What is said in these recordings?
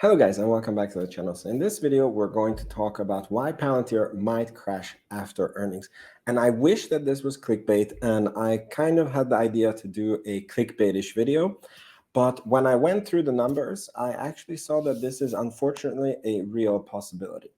Hello guys, and welcome back to the channel. So in this video, we're going to talk about why Palantir might crash after earnings. And I wish that this was clickbait, and I kind of had the idea to do a clickbaitish video. But when I went through the numbers, I actually saw that this is unfortunately a real possibility.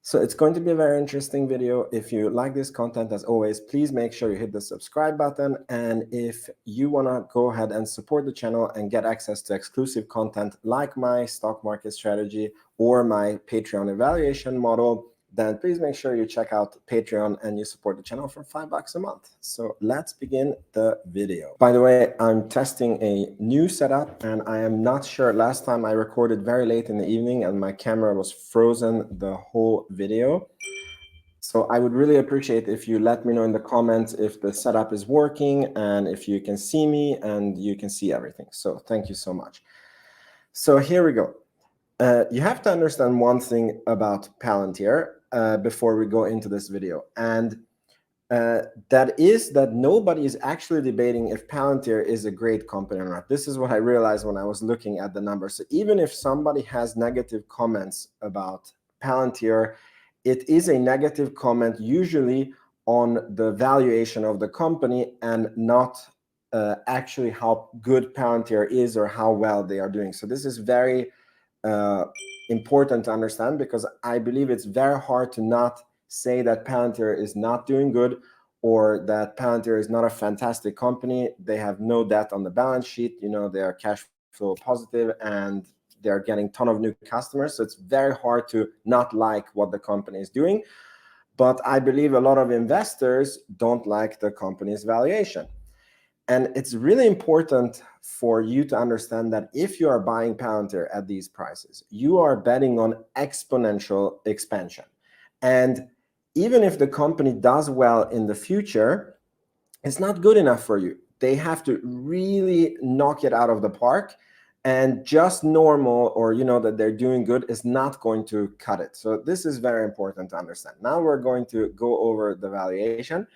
So it's going to be a very interesting video. If you like this content, as always, please make sure you hit the subscribe button. And if you want to go ahead and support the channel and get access to exclusive content like my stock market strategy or my Patreon evaluation model, then please make sure you check out Patreon and you support the channel for $5 a month. So let's begin the video. By the way, I'm testing a new setup and I am not sure. Last time I recorded very late in the evening and my camera was frozen the whole video. So I would really appreciate if you let me know in the comments if the setup is working and if you can see me and you can see everything. So thank you so much. So here we go. You have to understand one thing about Palantir before we go into this video, and that is that nobody is actually debating if Palantir is a great company or not. This is what I realized when I was looking at the numbers. So even if somebody has negative comments about Palantir, it is a negative comment usually on the valuation of the company and not actually how good Palantir is or how well they are doing. So this is very important to understand, because I believe it's very hard to not say that Palantir is not doing good or that Palantir is not a fantastic company. They have no debt on the balance sheet. You know, they are cash flow positive and they're getting a ton of new customers. So it's very hard to not like what the company is doing. But I believe a lot of investors don't like the company's valuation. And it's really important for you to understand that if you are buying Palantir at these prices, you are betting on exponential expansion. And even if the company does well in the future, it's not good enough for you. They have to really knock it out of the park, and just normal, or that they're doing good, is not going to cut it. So this is very important to understand. Now we're going to go over the valuation.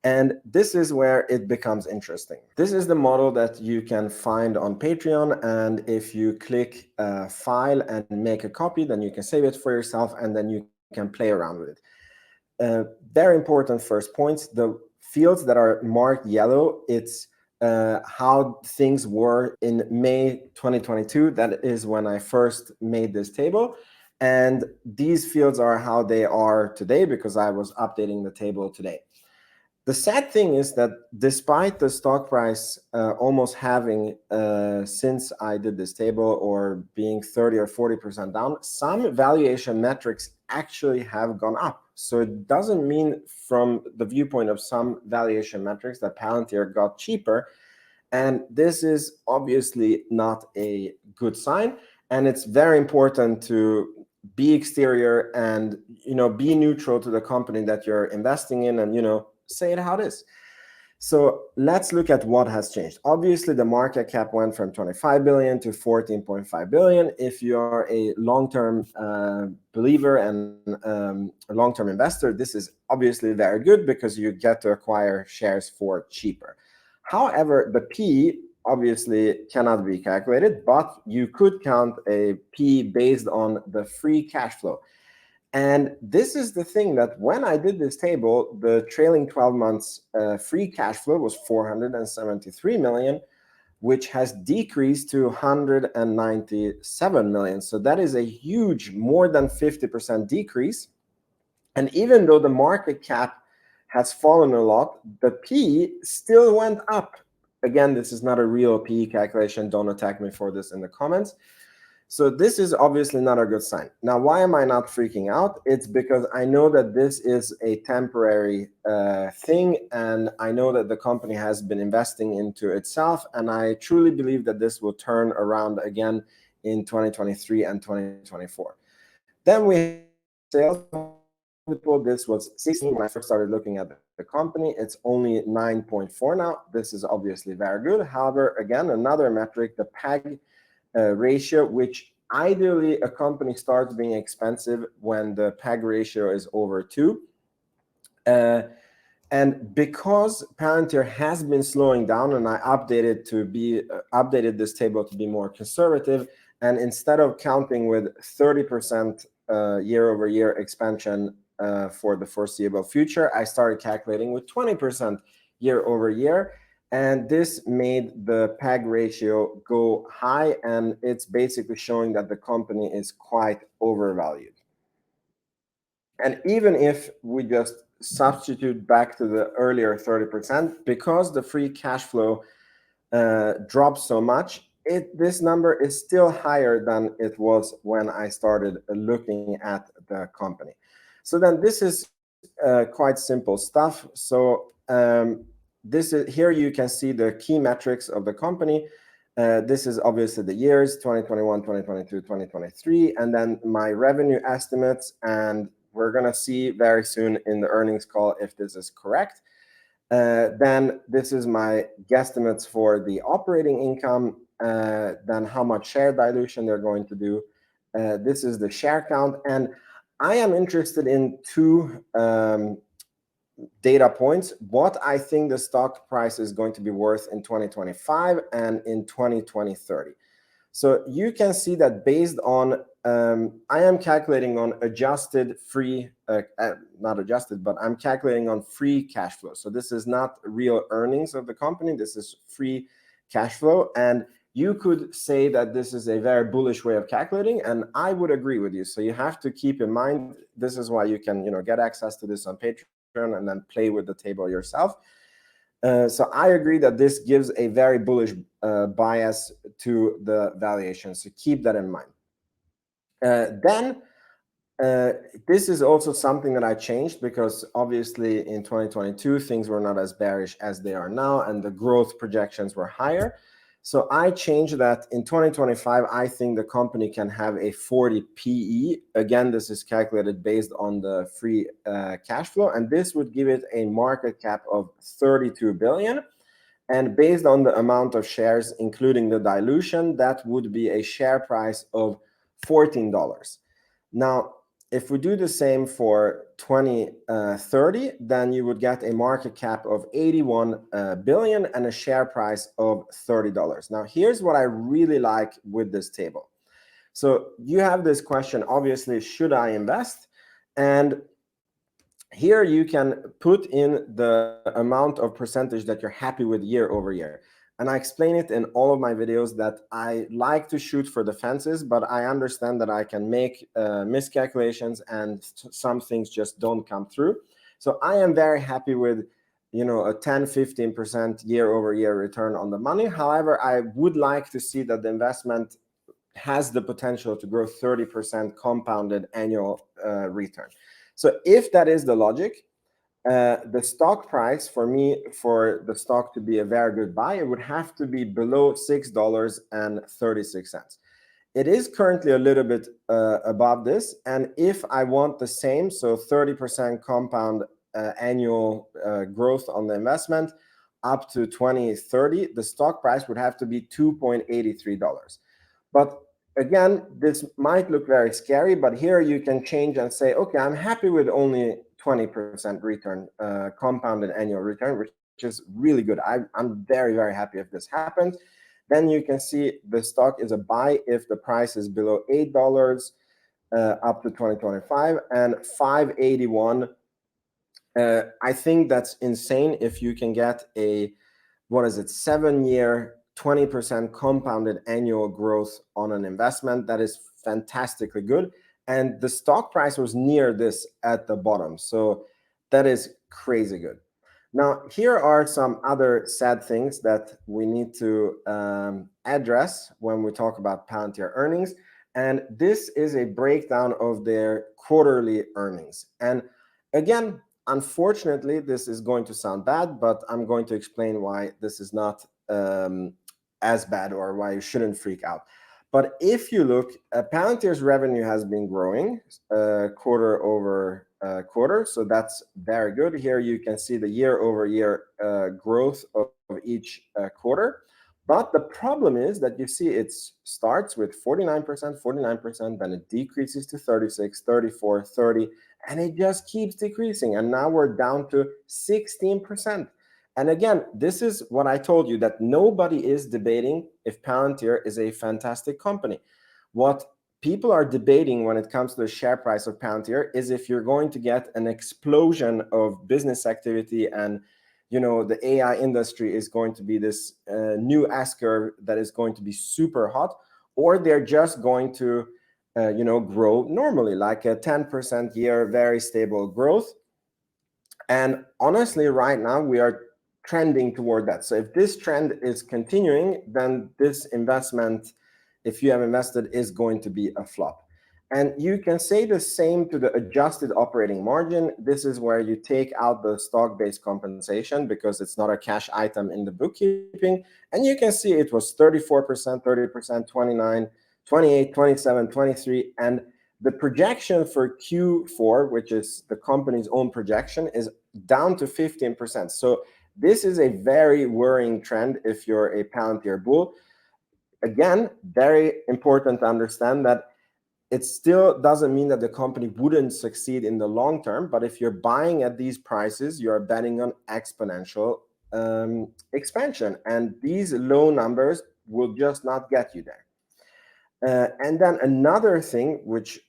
And this is where it becomes interesting. This is the model that you can find on Patreon. And if you click File and make a copy, then you can save it for yourself and then you can play around with it. Very important first points. The fields that are marked yellow, it's how things were in May 2022. That is when I first made this table. And these fields are how they are today, because I was updating the table today. The sad thing is that despite the stock price almost having, since I did this table, or being 30 or 40% down, some valuation metrics actually have gone up. So it doesn't mean from the viewpoint of some valuation metrics that Palantir got cheaper. And this is obviously not a good sign. And it's very important to be exterior and be neutral to the company that you're investing in, and say it how it is. So let's look at what has changed. Obviously, the market cap went from 25 billion to 14.5 billion. If you are a long-term believer and a long-term investor, this is obviously very good, because you get to acquire shares for cheaper. However, the P obviously cannot be calculated, but you could count a P based on the free cash flow. And this is the thing, that when I did this table, the trailing 12 months free cash flow was 473 million, which has decreased to 197 million. So that is a huge, more than 50% decrease. And even though the market cap has fallen a lot, the P still went up. Again, this is not a real P calculation. Don't attack me for this in the comments. So this is obviously not a good sign. Now, why am I not freaking out? It's because I know that this is a temporary thing, and I know that the company has been investing into itself, and I truly believe that this will turn around again in 2023 and 2024. Then we have sales. This was 16 when I first started looking at the company. It's only 9.4 now. This is obviously very good. However, again, another metric, the PAG ratio, which ideally a company starts being expensive when the PAG ratio is over 2. And because Palantir has been slowing down, and I updated this table to be more conservative, And instead of counting with 30% year-over-year expansion for the foreseeable future, I started calculating with 20% year-over-year. And this made the PEG ratio go high, and it's basically showing that the company is quite overvalued. And even if we just substitute back to the earlier 30%, because the free cash flow drops so much, this number is still higher than it was when I started looking at the company. So then this is quite simple stuff. So here you can see the key metrics of the company. This is obviously the years 2021, 2022, 2023, and then my revenue estimates. And we're going to see very soon in the earnings call if this is correct. Then this is my guesstimates for the operating income, then how much share dilution they're going to do. This is the share count. And I am interested in two data points: what I think the stock price is going to be worth in 2025 and in 2030. So you can see that based on, I am calculating on adjusted free, not adjusted, but I'm calculating on free cash flow. So this is not real earnings of the company. This is free cash flow. And you could say that this is a very bullish way of calculating, and I would agree with you. So you have to keep in mind, this is why you can get access to this on Patreon and then play with the table yourself. So I agree that this gives a very bullish bias to the valuation. So keep that in mind. Then this is also something that I changed, because obviously in 2022 things were not as bearish as they are now, and the growth projections were higher. So I changed that in 2025. I think the company can have a 40 PE. Again, this is calculated based on the free cash flow, and this would give it a market cap of 32 billion. And based on the amount of shares, including the dilution, that would be a share price of $14. Now, if we do the same for 2030, then you would get a market cap of 81 billion and a share price of $30. Now, here's what I really like with this table. So you have this question, obviously, should I invest? And here you can put in the amount of percentage that you're happy with year over year. And I explain it in all of my videos that I like to shoot for the fences, but I understand that I can make miscalculations and some things just don't come through. So I am very happy with, a 10-15% year over year return on the money. However, I would like to see that the investment has the potential to grow 30% compounded annual return. So if that is the logic, the stock price for me, for the stock to be a very good buy, it would have to be below $6.36. It is currently a little bit above this. And if I want the same, so 30% compound annual growth on the investment up to 2030, the stock price would have to be $2.83. But again, this might look very scary, but here you can change and say, okay, I'm happy with only 20% return, compounded annual return, which is really good. I'm very, very happy if this happens. Then you can see the stock is a buy if the price is below $8 up to 2025, and 581. I think that's insane if you can get a, 7-year, 20% compounded annual growth on an investment. That is fantastically good. And the stock price was near this at the bottom. So that is crazy good. Now, here are some other sad things that we need to address when we talk about Palantir earnings. And this is a breakdown of their quarterly earnings. And again, unfortunately, this is going to sound bad, but I'm going to explain why this is not as bad, or why you shouldn't freak out. But if you look, Palantir's revenue has been growing quarter over quarter, so that's very good. Here you can see the year-over-year growth of each quarter. But the problem is that you see it starts with 49%, then it decreases to 36, 34, 30, and it just keeps decreasing. And now we're down to 16%. And again, this is what I told you, that nobody is debating if Palantir is a fantastic company. What people are debating when it comes to the share price of Palantir is if you're going to get an explosion of business activity and the AI industry is going to be this new S-curve that is going to be super hot, or they're just going to grow normally, like a 10% year, very stable growth. And honestly, right now we are trending toward that. So if this trend is continuing, then this investment, if you have invested, is going to be a flop. And you can say the same to the adjusted operating margin. This is where you take out the stock-based compensation because it's not a cash item in the bookkeeping. And you can see it was 34%, 30%, 29, 28, 27, 23. And the projection for Q4, which is the company's own projection, is down to 15%. So this is a very worrying trend if you're a Palantir bull. Again, very important to understand that it still doesn't mean that the company wouldn't succeed in the long term, but if you're buying at these prices, you're betting on exponential expansion, and these low numbers will just not get you there. And then another thing, which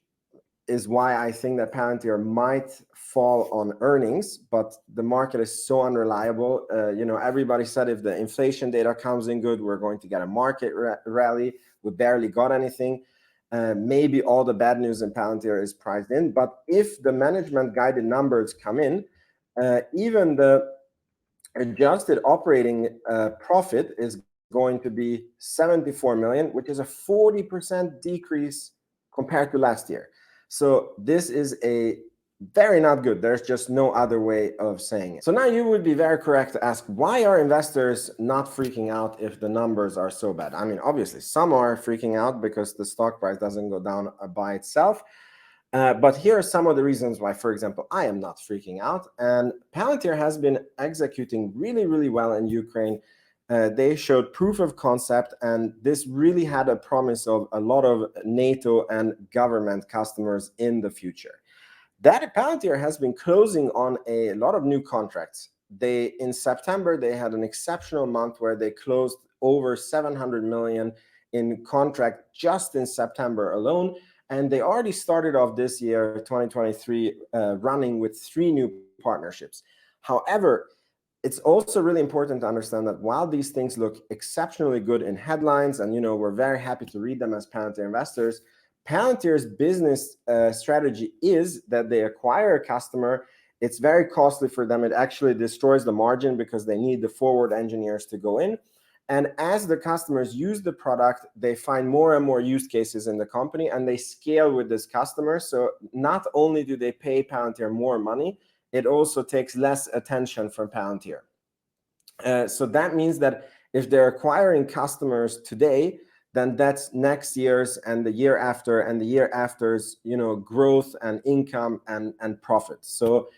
is why I think that Palantir might fall on earnings, but the market is so unreliable. Everybody said if the inflation data comes in good, we're going to get a market rally. We barely got anything. Maybe all the bad news in Palantir is priced in, but if the management guided numbers come in, even the adjusted operating profit is going to be 74 million, which is a 40% decrease compared to last year. So this is a very not good. There's just no other way of saying it. So now you would be very correct to ask, why are investors not freaking out if the numbers are so bad? I mean, obviously, some are freaking out because the stock price doesn't go down by itself. But here are some of the reasons why, for example, I am not freaking out. And Palantir has been executing really, really well in Ukraine. They showed proof of concept, and this really had a promise of a lot of NATO and government customers in the future. That Palantir has been closing on a lot of new contracts. In September, they had an exceptional month where they closed over 700 million in contract just in September alone. And they already started off this year, 2023, running with 3 new partnerships. However, it's also really important to understand that while these things look exceptionally good in headlines, and we're very happy to read them as Palantir investors, Palantir's business strategy is that they acquire a customer. It's very costly for them. It actually destroys the margin because they need the forward engineers to go in. And as the customers use the product, they find more and more use cases in the company, and they scale with this customer. So not only do they pay Palantir more money, it also takes less attention from Palantir. So that means that if they're acquiring customers today, then that's next year's and the year after and the year after's, growth and income and profits. So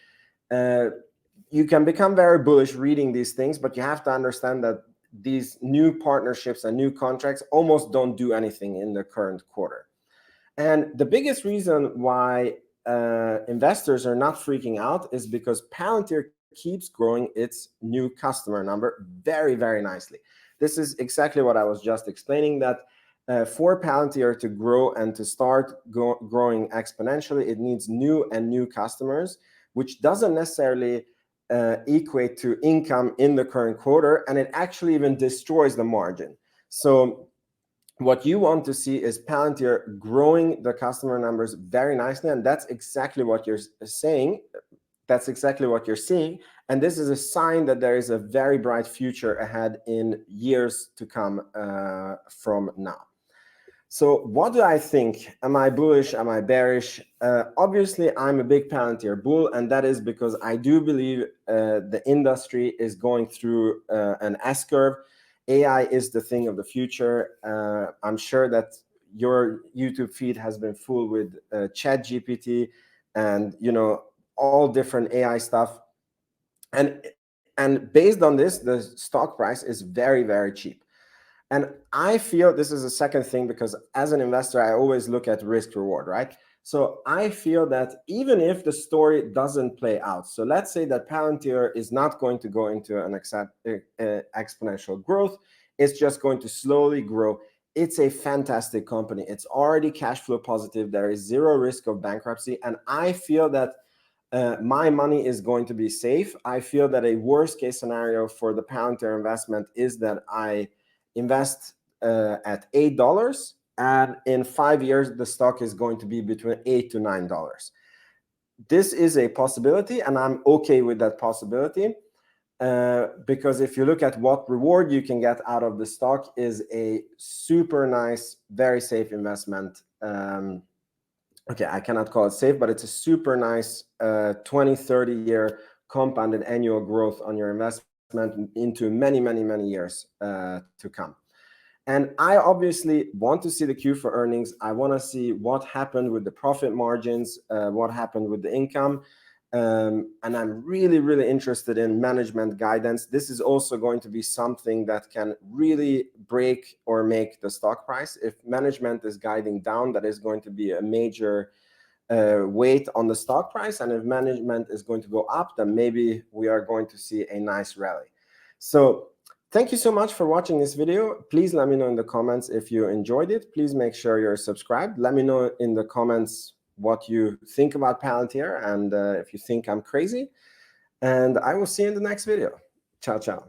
you can become very bullish reading these things, but you have to understand that these new partnerships and new contracts almost don't do anything in the current quarter. And the biggest reason why investors are not freaking out is because Palantir keeps growing its new customer number very, very nicely. This is exactly what I was just explaining, that for Palantir to grow and to start growing exponentially, it needs new customers, which doesn't necessarily equate to income in the current quarter, and it actually even destroys the margin. So what you want to see is Palantir growing the customer numbers very nicely, and that's exactly what you're saying. That's exactly what you're seeing, and this is a sign that there is a very bright future ahead in years to come from now. So what do I think? Am I bullish? Am I bearish? Obviously, I'm a big Palantir bull, and that is because I do believe the industry is going through an S-curve. AI is the thing of the future. I'm sure that your YouTube feed has been full with ChatGPT and all different AI stuff. And based on this, the stock price is very, very cheap. And I feel this is a second thing, because as an investor, I always look at risk reward, right? So I feel that even if the story doesn't play out, so let's say that Palantir is not going to go into an exponential growth, it's just going to slowly grow. it's a fantastic company. It's already cash flow positive. There is zero risk of bankruptcy. And I feel that my money is going to be safe. I feel that a worst case scenario for the Palantir investment is that I invest at $8, and in 5 years, the stock is going to be between $8 to $9. This is a possibility, and I'm okay with that possibility. Because if you look at what reward you can get out of the stock, is a super nice, very safe investment. Okay, I cannot call it safe, but it's a super nice 20, 30-year compounded annual growth on your investment into many, many, many years to come. And I obviously want to see the Q for earnings. I want to see what happened with the profit margins, what happened with the income. And I'm really, really interested in management guidance. This is also going to be something that can really break or make the stock price. If management is guiding down, that is going to be a major weight on the stock price. And if management is going to go up, then maybe we are going to see a nice rally. So thank you so much for watching this video. Please let me know in the comments if you enjoyed it. Please make sure you're subscribed. Let me know in the comments what you think about Palantir and if you think I'm crazy. And I will see you in the next video. Ciao, ciao.